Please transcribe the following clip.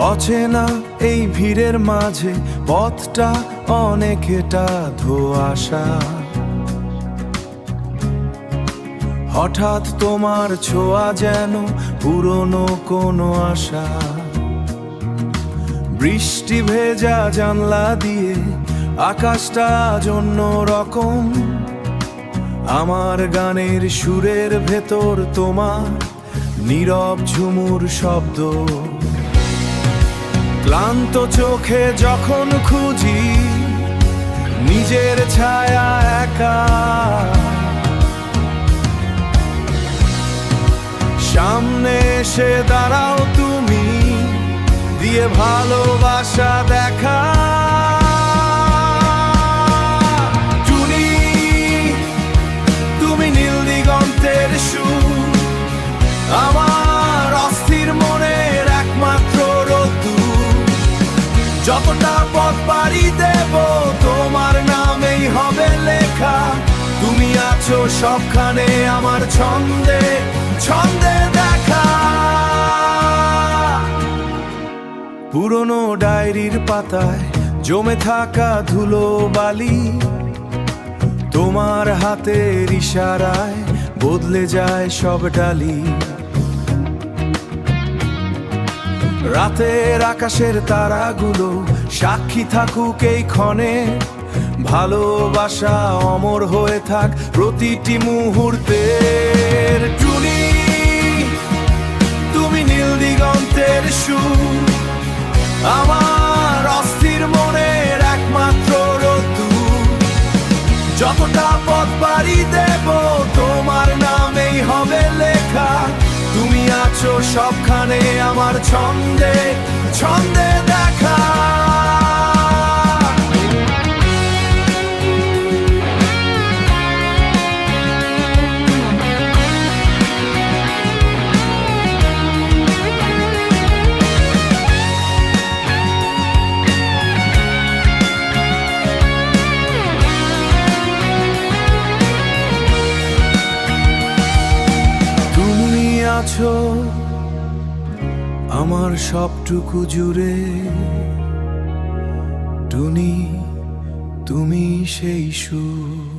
অচেনা এই ভিড়ের মাঝে পথটা অনেকটা ধোঁয়াশা। হঠাৎ তোমার ছোঁয়া যেন পুরনো কোনো আশা। বৃষ্টি ভেজা জানলা দিয়ে আকাশটা অন্য রকম। আমার গানের সুরের ভেতর তোমার নীরব ঝুমুর শব্দ। ক্লান্ত চোখে যখন খুঁজি নিজের ছায়া একা, সামনে এসে দাঁড়াও তুমি, দিয়ে ভালোবাসা দেখা। টুনি, তুমি নীল দিগন্তের সুর, আমার অস্থির মনের একমাত্র রোদ্দুর। যতটা পথ পাড়ি দেব তোমার নামেই হবে লেখা। তুমি আছো সবখানে আমার ছন্দে ছন্দে দেখা। পুরনো ডায়েরির পাতায় জমে থাকা ধুলো বালি, তোমার হাতের ইশারায় বদলে যায় সব ডালি। রাতের আকাশের তারাগুলো সাক্ষী থাকুক এই ক্ষণে। ভালোবাসা অমর হয়ে থাক প্রতিটি মুহূর্তের। টুনি, তুমি নীল দিগন্তের সুর, আমার অস্থির মনের একমাত্র রোদ্দুর। যতটা পথ পাড়ি দেব তোমার নামেই হবে লেখা। তুমি আছো সবখানে আমার ছন্দে ছন্দে দেখা। আছো আমার সবটুকু জুড়ে। টুনি, তুমি সেই সুর।